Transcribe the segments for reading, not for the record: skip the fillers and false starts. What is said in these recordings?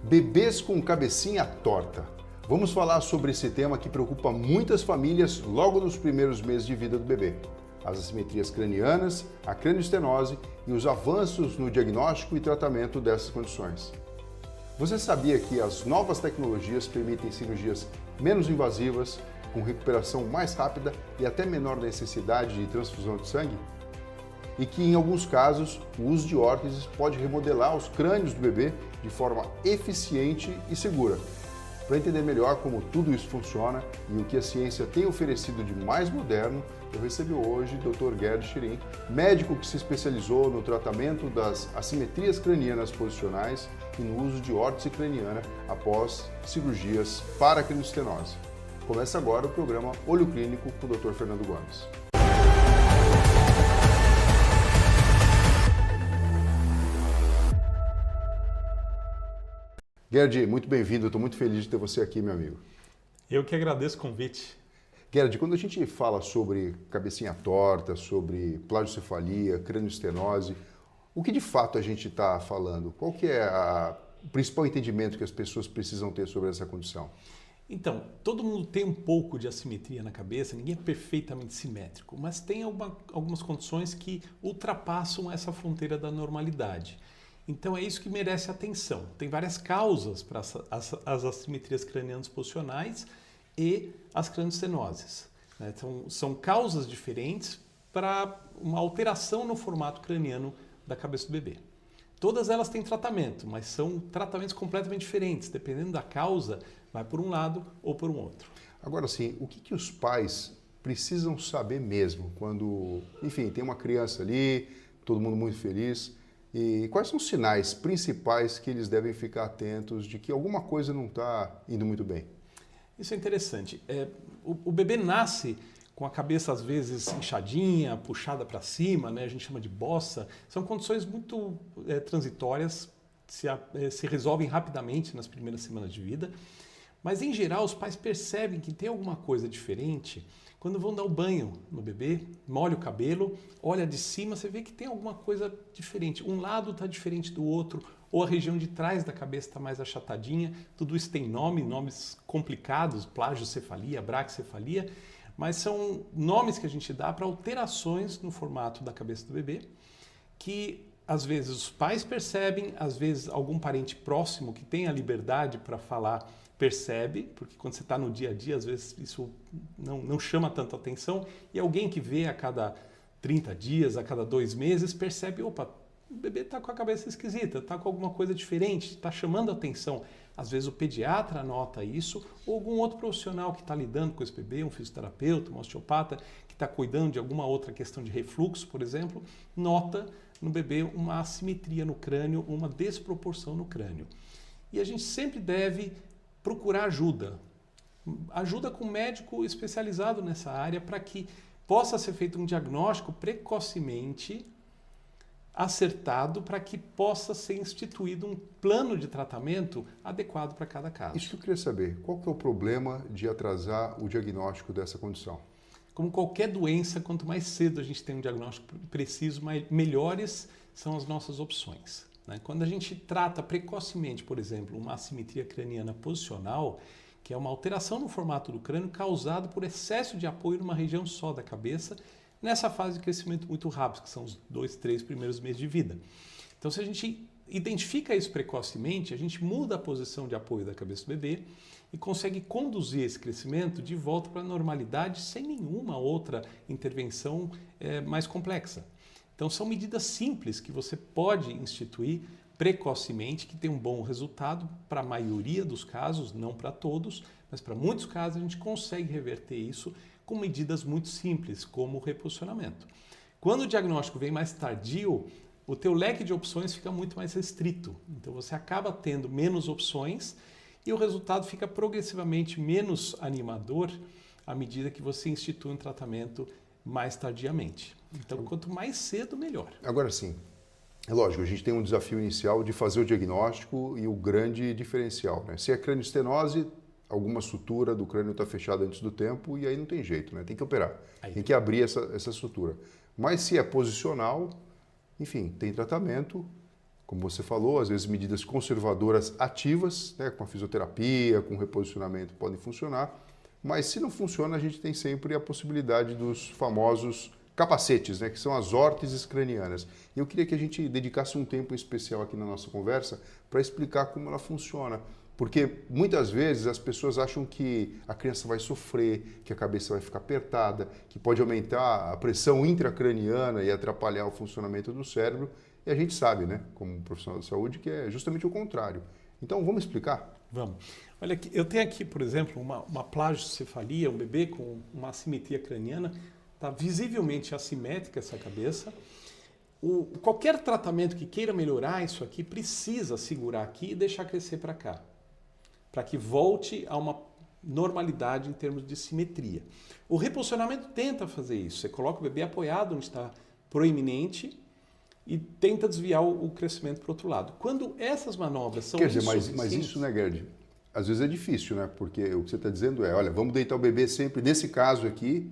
Bebês com cabecinha torta. Vamos falar sobre esse tema que preocupa muitas famílias logo nos primeiros meses de vida do bebê. As assimetrias cranianas, a cranioestenose e os avanços no diagnóstico e tratamento dessas condições. Você sabia que as novas tecnologias permitem cirurgias menos invasivas, com recuperação mais rápida e até menor necessidade de transfusão de sangue? E que, em alguns casos, o uso de órteses pode remodelar os crânios do bebê de forma eficiente e segura. Para entender melhor como tudo isso funciona e o que a ciência tem oferecido de mais moderno, eu recebi hoje o Dr. Gerd Schirin, médico que se especializou no tratamento das assimetrias cranianas posicionais e no uso de órtese craniana após cirurgias para a cranioestenose. Começa agora o programa Olho Clínico com o Dr. Fernando Gomes. Gerd, muito bem-vindo, estou muito feliz de ter você aqui, meu amigo. Eu que agradeço o convite. Gerd, quando a gente fala sobre cabecinha torta, sobre plagiocefalia, cranioestenose, o que de fato a gente está falando? Qual que é o principal entendimento que as pessoas precisam ter sobre essa condição? Então, todo mundo tem um pouco de assimetria na cabeça, ninguém é perfeitamente simétrico, mas tem algumas condições que ultrapassam essa fronteira da normalidade. Então é isso que merece atenção. Tem várias causas para as assimetrias cranianas posicionais e as cranioestenoses. Então, são causas diferentes para uma alteração no formato craniano da cabeça do bebê. Todas elas têm tratamento, mas são tratamentos completamente diferentes. Dependendo da causa, vai por um lado ou por um outro. Agora sim, o que os pais precisam saber mesmo quando, enfim, tem uma criança ali, todo mundo muito feliz, e quais são os sinais principais que eles devem ficar atentos de que alguma coisa não está indo muito bem? Isso é interessante. O bebê nasce com a cabeça às vezes inchadinha, puxada para cima, né? A gente chama de bossa. São condições muito transitórias, se resolvem rapidamente nas primeiras semanas de vida. Mas, em geral, os pais percebem que tem alguma coisa diferente quando vão dar o banho no bebê, molha o cabelo, olha de cima, você vê que tem alguma coisa diferente. Um lado está diferente do outro, ou a região de trás da cabeça está mais achatadinha. Tudo isso tem nomes complicados, plagiocefalia, braquicefalia, mas são nomes que a gente dá para alterações no formato da cabeça do bebê, que às vezes os pais percebem, às vezes algum parente próximo que tem a liberdade para falar percebe, porque quando você está no dia a dia, às vezes isso não chama tanta atenção, e alguém que vê a cada 30 dias, a cada 2 meses, percebe, opa, o bebê está com a cabeça esquisita, está com alguma coisa diferente, está chamando atenção. Às vezes o pediatra nota isso, ou algum outro profissional que está lidando com esse bebê, um fisioterapeuta, um osteopata, que está cuidando de alguma outra questão de refluxo, por exemplo, nota no bebê uma assimetria no crânio, uma desproporção no crânio. E a gente sempre deve procurar ajuda com um médico especializado nessa área para que possa ser feito um diagnóstico precocemente acertado para que possa ser instituído um plano de tratamento adequado para cada caso. Isso que eu queria saber, qual que é o problema de atrasar o diagnóstico dessa condição? Como qualquer doença, quanto mais cedo a gente tem um diagnóstico preciso, melhores são as nossas opções. Quando a gente trata precocemente, por exemplo, uma assimetria craniana posicional, que é uma alteração no formato do crânio causada por excesso de apoio numa região só da cabeça, nessa fase de crescimento muito rápido, que são os 2, 3 primeiros meses de vida. Então, se a gente identifica isso precocemente, a gente muda a posição de apoio da cabeça do bebê e consegue conduzir esse crescimento de volta para a normalidade sem nenhuma outra intervenção mais complexa. Então, são medidas simples que você pode instituir precocemente, que tem um bom resultado para a maioria dos casos, não para todos, mas para muitos casos a gente consegue reverter isso com medidas muito simples, como o reposicionamento. Quando o diagnóstico vem mais tardio, o teu leque de opções fica muito mais restrito. Então, você acaba tendo menos opções e o resultado fica progressivamente menos animador à medida que você institui um tratamento mais tardiamente. Então, quanto mais cedo, melhor. Agora sim, é lógico, a gente tem um desafio inicial de fazer o diagnóstico e o grande diferencial, né? Se é cranioestenose, alguma sutura do crânio está fechada antes do tempo e aí não tem jeito, né? Tem que operar, tem que abrir essa sutura. Mas se é posicional, enfim, tem tratamento, como você falou, às vezes medidas conservadoras ativas, né, com a fisioterapia, com reposicionamento podem funcionar, mas se não funciona, a gente tem sempre a possibilidade dos famosos capacetes, né, que são as órteses cranianas. E eu queria que a gente dedicasse um tempo especial aqui na nossa conversa para explicar como ela funciona. Porque muitas vezes as pessoas acham que a criança vai sofrer, que a cabeça vai ficar apertada, que pode aumentar a pressão intracraniana e atrapalhar o funcionamento do cérebro. E a gente sabe, né, como profissional de saúde, que é justamente o contrário. Então, vamos explicar? Vamos. Olha, eu tenho aqui, por exemplo, uma plagiocefalia, um bebê com uma assimetria craniana. Está visivelmente assimétrica essa cabeça. Qualquer tratamento que queira melhorar isso aqui precisa segurar aqui e deixar crescer para cá, para que volte a uma normalidade em termos de simetria. O reposicionamento tenta fazer isso. Você coloca o bebê apoiado onde está proeminente e tenta desviar o crescimento para o outro lado. Quando essas manobras são insuficientes... Mas isso, né, Gerd? Às vezes é difícil, né? Porque o que você está dizendo é, olha, vamos deitar o bebê sempre, nesse caso aqui,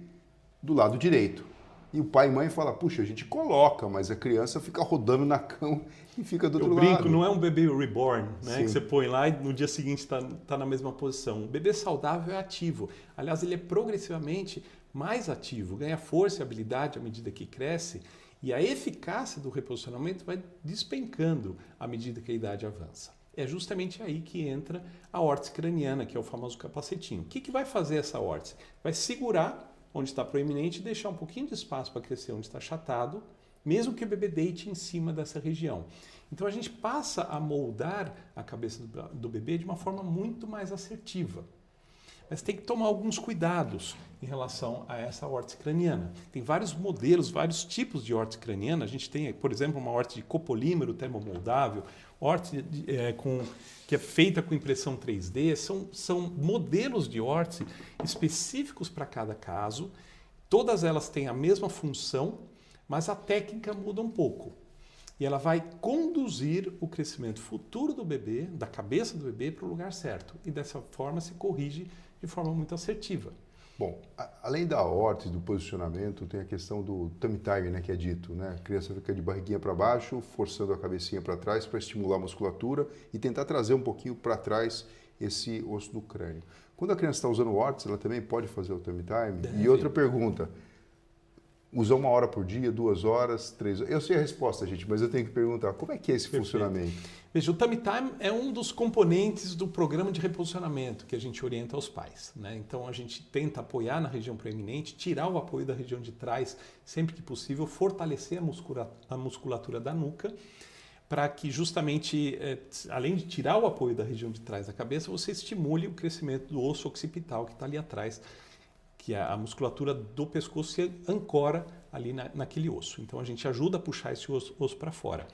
do lado direito. E o pai e mãe falam, puxa, a gente coloca, mas a criança fica rodando na cama e fica do outro lado. Eu brinco, não é um bebê reborn, né? Sim. Que você põe lá e no dia seguinte está na mesma posição. O bebê saudável é ativo. Aliás, ele é progressivamente mais ativo, ganha força e habilidade à medida que cresce e a eficácia do reposicionamento vai despencando à medida que a idade avança. É justamente aí que entra a órtese craniana, que é o famoso capacetinho. O que vai fazer essa órtese? Vai segurar onde está proeminente e deixar um pouquinho de espaço para crescer onde está achatado, mesmo que o bebê deite em cima dessa região. Então a gente passa a moldar a cabeça do bebê de uma forma muito mais assertiva. Mas tem que tomar alguns cuidados em relação a essa órtese craniana. Tem vários modelos, vários tipos de órtese craniana. A gente tem, por exemplo, uma órtese de copolímero termomoldável, órtese que é feita com impressão 3D. São modelos de órtese específicos para cada caso. Todas elas têm a mesma função, mas a técnica muda um pouco. E ela vai conduzir o crescimento futuro do bebê, da cabeça do bebê, para o lugar certo. E dessa forma se corrige de forma muito assertiva. Bom, além da órtese, do posicionamento, tem a questão do tummy time, né, que é dito, né? A criança fica de barriguinha para baixo, forçando a cabecinha para trás para estimular a musculatura e tentar trazer um pouquinho para trás esse osso do crânio. Quando a criança está usando órtese, ela também pode fazer o tummy time? Deve. E outra pergunta, usa 1 hora por dia, 2 horas, 3 horas? Eu sei a resposta, gente, mas eu tenho que perguntar, como é que é esse funcionamento? Veja, o tummy time é um dos componentes do programa de reposicionamento que a gente orienta aos pais, né? Então a gente tenta apoiar na região proeminente, tirar o apoio da região de trás sempre que possível, fortalecer a musculatura da nuca, para que justamente, além de tirar o apoio da região de trás da cabeça, você estimule o crescimento do osso occipital que está ali atrás, que a musculatura do pescoço se ancora ali naquele osso. Então a gente ajuda a puxar esse osso para fora.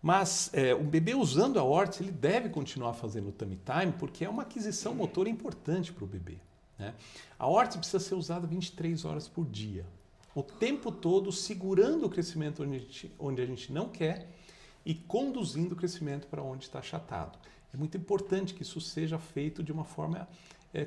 Mas o bebê usando a órtese, ele deve continuar fazendo o tummy time, porque é uma aquisição motora importante para o bebê, né? A órtese precisa ser usada 23 horas por dia, o tempo todo segurando o crescimento onde a gente não quer e conduzindo o crescimento para onde está achatado. É muito importante que isso seja feito de uma forma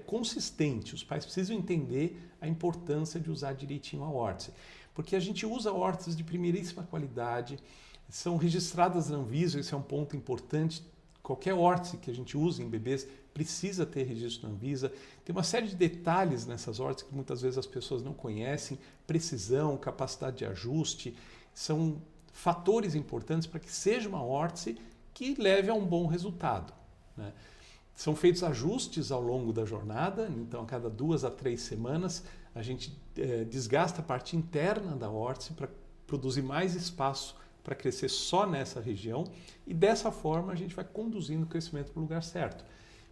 consistente. Os pais precisam entender a importância de usar direitinho a órtese, porque a gente usa órteses de primeiríssima qualidade, são registradas na Anvisa, esse é um ponto importante. Qualquer órtese que a gente use em bebês precisa ter registro na Anvisa. Tem uma série de detalhes nessas órteses que muitas vezes as pessoas não conhecem, precisão, capacidade de ajuste, são fatores importantes para que seja uma órtese que leve a um bom resultado, né? São feitos ajustes ao longo da jornada, então a cada 2 a 3 semanas a gente desgasta a parte interna da órtese para produzir mais espaço para crescer só nessa região e dessa forma a gente vai conduzindo o crescimento para o lugar certo,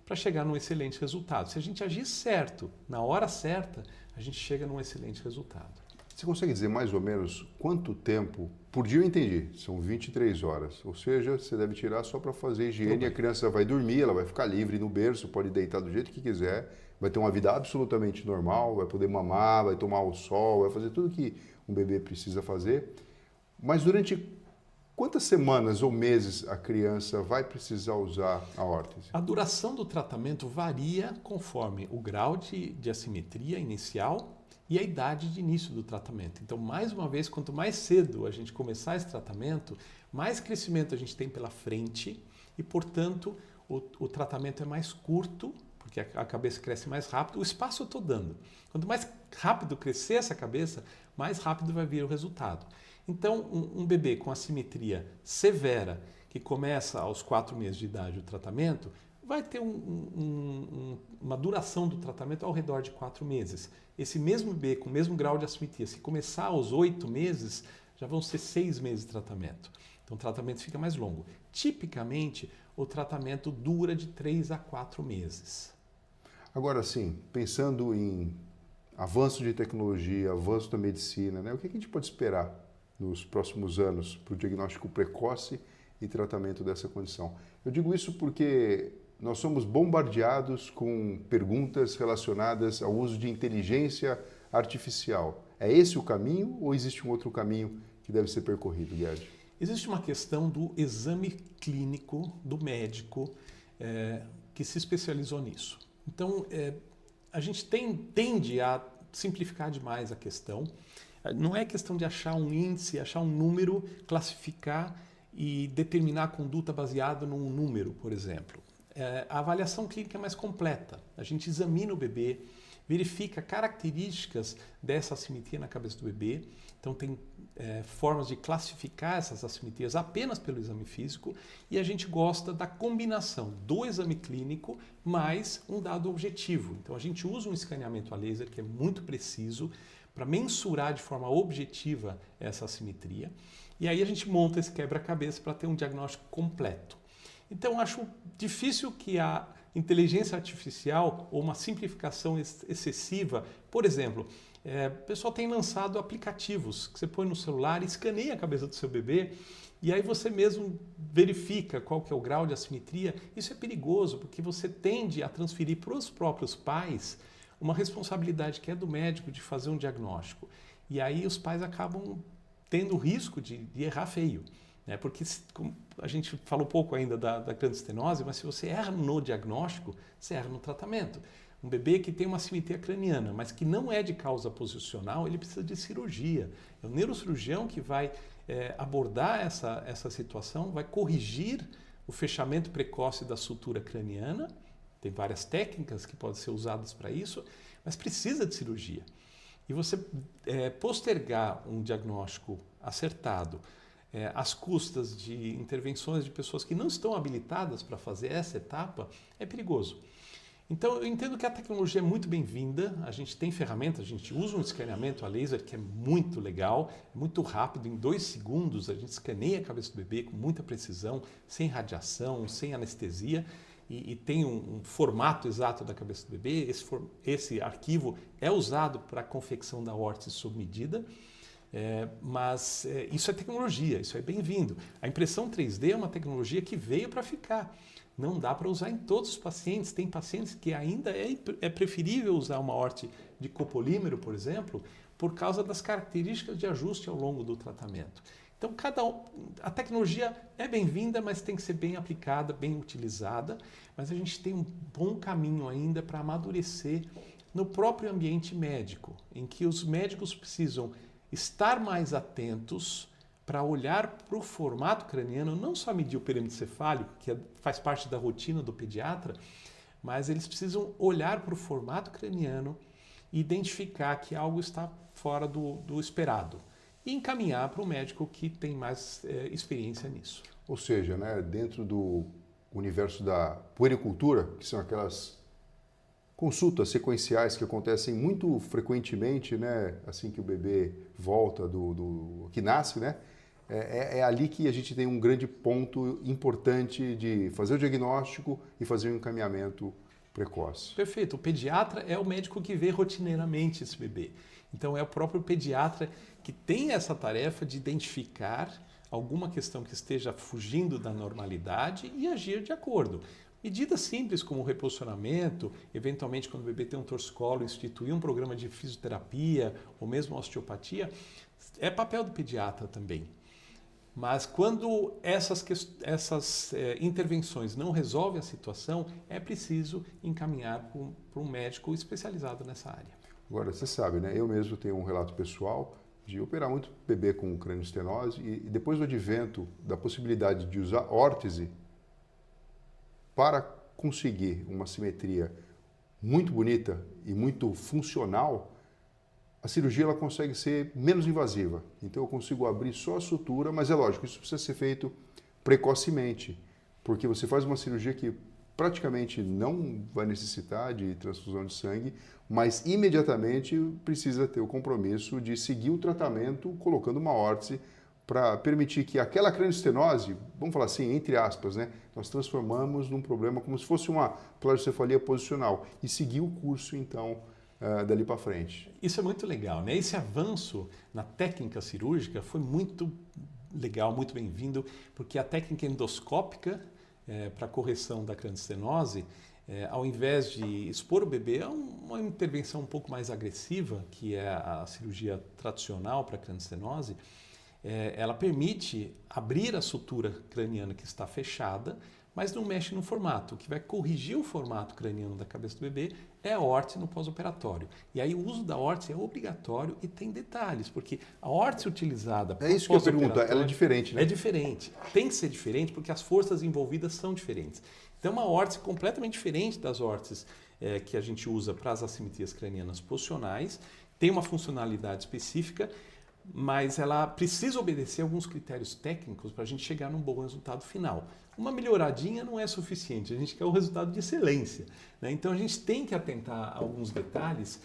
para chegar num excelente resultado. Se a gente agir certo, na hora certa, a gente chega num excelente resultado. Você consegue dizer mais ou menos quanto tempo, por dia eu entendi, são 23 horas, ou seja, você deve tirar só para fazer higiene e a criança vai dormir, ela vai ficar livre no berço, pode deitar do jeito que quiser, vai ter uma vida absolutamente normal, vai poder mamar, vai tomar o sol, vai fazer tudo que um bebê precisa fazer, mas durante quantas semanas ou meses a criança vai precisar usar a órtese? A duração do tratamento varia conforme o grau de assimetria inicial e a idade de início do tratamento. Então, mais uma vez, quanto mais cedo a gente começar esse tratamento, mais crescimento a gente tem pela frente e, portanto, o tratamento é mais curto, porque a cabeça cresce mais rápido, o espaço eu estou dando. Quanto mais rápido crescer essa cabeça, mais rápido vai vir o resultado. Então, um bebê com assimetria severa, que começa aos 4 meses de idade o tratamento, vai ter uma duração do tratamento ao redor de 4 meses. Esse mesmo bebê com o mesmo grau de assimetria, se começar aos 8 meses, já vão ser 6 meses de tratamento. Então o tratamento fica mais longo. Tipicamente, o tratamento dura de 3 a 4 meses. Agora sim, pensando em avanço de tecnologia, avanço da medicina, né? O que a gente pode esperar nos próximos anos para o diagnóstico precoce e tratamento dessa condição? Eu digo isso porque nós somos bombardeados com perguntas relacionadas ao uso de inteligência artificial. É esse o caminho ou existe um outro caminho que deve ser percorrido, Gerd? Existe uma questão do exame clínico do médico que se especializou nisso. Então, a gente tende a simplificar demais a questão. Não é questão de achar um índice, achar um número, classificar e determinar a conduta baseado num número, por exemplo. A avaliação clínica é mais completa. A gente examina o bebê, verifica características dessa assimetria na cabeça do bebê. Então, tem formas de classificar essas assimetrias apenas pelo exame físico e a gente gosta da combinação do exame clínico mais um dado objetivo. Então, a gente usa um escaneamento a laser que é muito preciso para mensurar de forma objetiva essa assimetria e aí a gente monta esse quebra-cabeça para ter um diagnóstico completo. Então, acho difícil que a inteligência artificial ou uma simplificação excessiva, por exemplo, o pessoal tem lançado aplicativos que você põe no celular e escaneia a cabeça do seu bebê e aí você mesmo verifica qual que é o grau de assimetria. Isso é perigoso porque você tende a transferir para os próprios pais uma responsabilidade que é do médico de fazer um diagnóstico. E aí os pais acabam tendo o risco de errar feio. Porque a gente falou pouco ainda da crânioestenose, mas se você erra no diagnóstico, você erra no tratamento. Um bebê que tem uma assimetria craniana, mas que não é de causa posicional, ele precisa de cirurgia. É o neurocirurgião que vai abordar essa situação, vai corrigir o fechamento precoce da sutura craniana. Tem várias técnicas que podem ser usadas para isso, mas precisa de cirurgia. E você postergar um diagnóstico acertado às custas de intervenções de pessoas que não estão habilitadas para fazer essa etapa é perigoso. Então, eu entendo que a tecnologia é muito bem-vinda, a gente tem ferramentas, a gente usa um escaneamento a laser que é muito legal, muito rápido, em 2 segundos a gente escaneia a cabeça do bebê com muita precisão, sem radiação, sem anestesia, e tem um formato exato da cabeça do bebê. Esse arquivo é usado para a confecção da órtese sob medida, mas isso é tecnologia, isso é bem-vindo. A impressão 3D é uma tecnologia que veio para ficar. Não dá para usar em todos os pacientes. Tem pacientes que ainda é preferível usar uma órtese de copolímero, por exemplo, por causa das características de ajuste ao longo do tratamento. Então, a tecnologia é bem-vinda, mas tem que ser bem aplicada, bem utilizada. Mas a gente tem um bom caminho ainda para amadurecer no próprio ambiente médico, em que os médicos precisam estar mais atentos para olhar para o formato craniano, não só medir o perímetro cefálico, que faz parte da rotina do pediatra, mas eles precisam olhar para o formato craniano e identificar que algo está fora do esperado e encaminhar para o médico que tem mais experiência nisso. Ou seja, né, dentro do universo da puericultura, que são aquelas consultas sequenciais que acontecem muito frequentemente, né, assim que o bebê volta que nasce, né? É ali que a gente tem um grande ponto importante de fazer o diagnóstico e fazer o encaminhamento precoce. Perfeito. O pediatra é o médico que vê rotineiramente esse bebê. Então, é o próprio pediatra que tem essa tarefa de identificar alguma questão que esteja fugindo da normalidade e agir de acordo. Medidas simples como o reposicionamento, eventualmente quando o bebê tem um torcicolo, instituir um programa de fisioterapia ou mesmo osteopatia, é papel do pediatra também. Mas quando essas intervenções não resolvem a situação, é preciso encaminhar para um médico especializado nessa área. Agora, você sabe, né? Eu mesmo tenho um relato pessoal de operar muito bebê com cranioestenose e depois do advento da possibilidade de usar órtese para conseguir uma simetria muito bonita e muito funcional, a cirurgia ela consegue ser menos invasiva. Então eu consigo abrir só a sutura, mas é lógico, isso precisa ser feito precocemente, porque você faz uma cirurgia que praticamente não vai necessitar de transfusão de sangue, mas imediatamente precisa ter o compromisso de seguir o tratamento colocando uma órtese para permitir que aquela cranioestenose, vamos falar assim, entre aspas, né, nós transformamos num problema como se fosse uma plagiocefalia posicional e seguir o curso, então, dali para frente. Isso é muito legal, né? Esse avanço na técnica cirúrgica foi muito legal, muito bem-vindo, porque a técnica endoscópica para correção da cranioestenose, ao invés de expor o bebê a uma intervenção um pouco mais agressiva, que é a cirurgia tradicional para cranioestenose, ela permite abrir a sutura craniana que está fechada, mas não mexe no formato. O que vai corrigir o formato craniano da cabeça do bebê é a órtese no pós-operatório. E aí o uso da órtese é obrigatório e tem detalhes, porque a órtese utilizada para É isso que eu pergunto, ela é diferente, né? É diferente. Tem que ser diferente porque as forças envolvidas são diferentes. Então é uma órtese completamente diferente das órteses que a gente usa para as assimetrias cranianas posicionais, tem uma funcionalidade específica, mas ela precisa obedecer alguns critérios técnicos para a gente chegar num bom resultado final. Uma melhoradinha não é suficiente, a gente quer o resultado de excelência, né? Então a gente tem que atentar a alguns detalhes,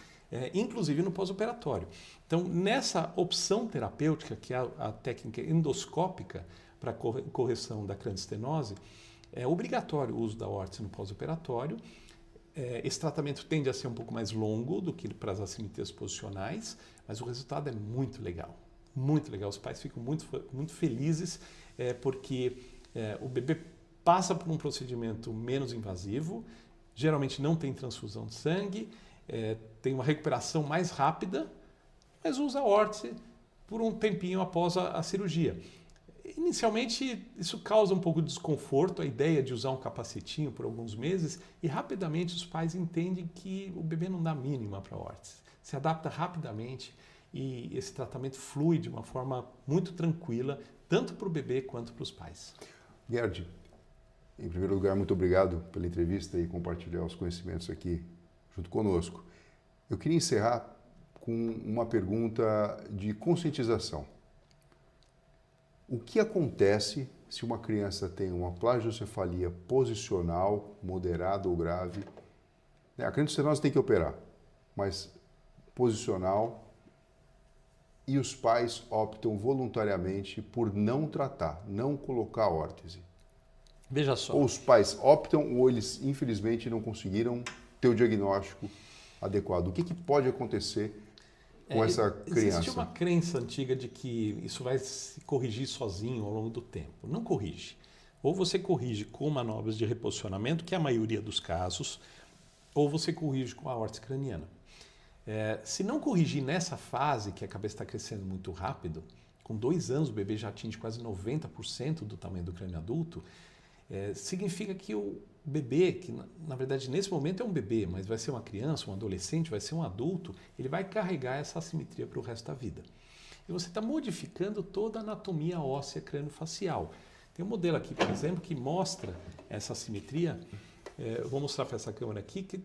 inclusive no pós-operatório. Então nessa opção terapêutica, que é a técnica endoscópica para correção da cranioestenose, é obrigatório o uso da órtese no pós-operatório. Esse tratamento tende a ser um pouco mais longo do que para as assimetrias posicionais, mas o resultado é muito legal, muito legal. Os pais ficam muito felizes porque o bebê passa por um procedimento menos invasivo, geralmente não tem transfusão de sangue, tem uma recuperação mais rápida, mas usa a órtese por um tempinho após a cirurgia. Inicialmente, isso causa um pouco de desconforto, a ideia de usar um capacetinho por alguns meses, e rapidamente os pais entendem que o bebê não dá mínima para a órtese. Se adapta rapidamente e esse tratamento flui de uma forma muito tranquila, tanto para o bebê quanto para os pais. Gerd, em primeiro lugar, muito obrigado pela entrevista e compartilhar os conhecimentos aqui junto conosco. Eu queria encerrar com uma pergunta de conscientização. O que acontece se uma criança tem uma plagiocefalia posicional, moderada ou grave? A cranioestenose tem que operar, mas posicional, e os pais optam voluntariamente por não tratar, não colocar órtese. Veja só. Ou os pais optam ou eles, infelizmente, não conseguiram ter o diagnóstico adequado. O que pode acontecer com essa criança? Existe uma crença antiga de que isso vai se corrigir sozinho ao longo do tempo. Não corrige. Ou você corrige com manobras de reposicionamento, que é a maioria dos casos, ou você corrige com a órtese craniana. Se não corrigir nessa fase, que a cabeça está crescendo muito rápido, com 2 anos o bebê já atinge quase 90% do tamanho do crânio adulto, significa que o bebê, que na verdade nesse momento é um bebê, mas vai ser uma criança, um adolescente, vai ser um adulto, ele vai carregar essa assimetria para o resto da vida. E você está modificando toda a anatomia óssea craniofacial. Tem um modelo aqui, por exemplo, que mostra essa assimetria. Eu vou mostrar para essa câmera aqui, que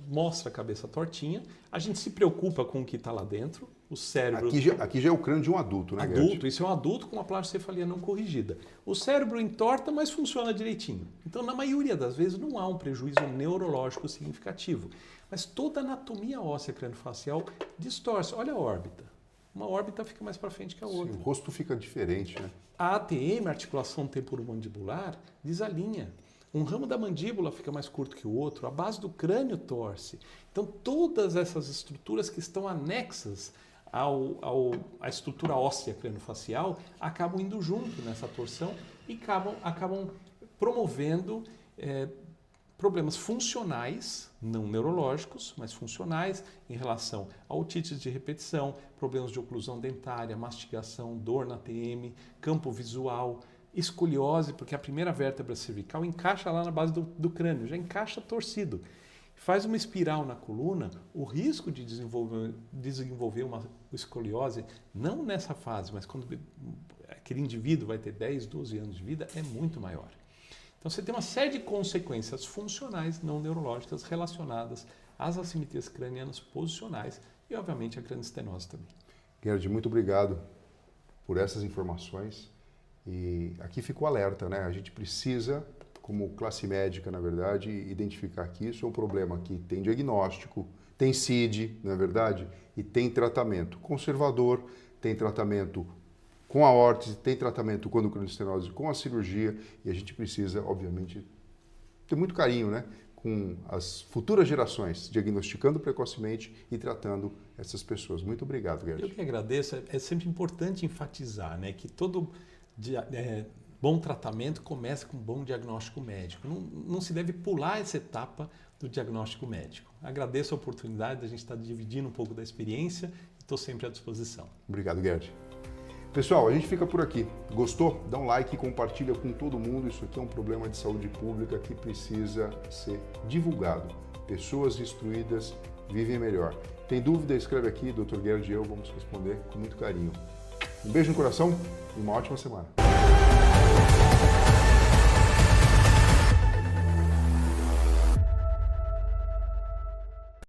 mostra a cabeça tortinha. A gente se preocupa com o que está lá dentro, o cérebro... Aqui já é o crânio de um adulto, né, Adulto, Gerd? isso é um adulto com uma plagiocefalia não corrigida. O cérebro entorta, mas funciona direitinho. Então, na maioria das vezes, não há um prejuízo neurológico significativo. Mas toda a anatomia óssea craniofacial distorce. Olha a órbita. Uma órbita fica mais para frente que a outra. Sim, o rosto fica diferente, né? A ATM, a articulação temporomandibular, desalinha. Um ramo da mandíbula fica mais curto que o outro, a base do crânio torce. Então, todas essas estruturas que estão anexas à estrutura óssea craniofacial acabam indo junto nessa torção e acabam promovendo problemas funcionais, não neurológicos, mas funcionais, em relação a otites de repetição, problemas de oclusão dentária, mastigação, dor na TM, campo visual, escoliose, porque a primeira vértebra cervical encaixa lá na base do crânio, já encaixa torcido. faz uma espiral na coluna, o risco de desenvolver uma escoliose, não nessa fase, mas quando aquele indivíduo vai ter 10, 12 anos de vida, é muito maior. Então você tem uma série de consequências funcionais, não neurológicas, relacionadas às assimetrias cranianas posicionais e, obviamente, a cranioestenose também. Gerd, muito obrigado por essas informações. E aqui fica o alerta, né? A gente precisa, como classe médica, na verdade, identificar que isso é um problema que tem diagnóstico, tem CID, na verdade, e tem tratamento conservador, tem tratamento com a órtese, tem tratamento com a cranioestenose, com a cirurgia, e a gente precisa, obviamente, ter muito carinho, né, com as futuras gerações, diagnosticando precocemente e tratando essas pessoas. Muito obrigado, Gerd. Eu que agradeço. É sempre importante enfatizar, né, que todo bom tratamento começa com um bom diagnóstico médico. Não se deve pular essa etapa do diagnóstico médico. Agradeço a oportunidade de a gente estar dividindo um pouco da experiência e estou sempre à disposição. Obrigado, Gerd. Pessoal, a gente fica por aqui. Gostou? Dá um like e compartilha com todo mundo. Isso aqui é um problema de saúde pública que precisa ser divulgado. Pessoas instruídas vivem melhor. Tem dúvida? Escreve aqui, Dr. Gerd e eu vamos responder com muito carinho. Um beijo no coração e uma ótima semana.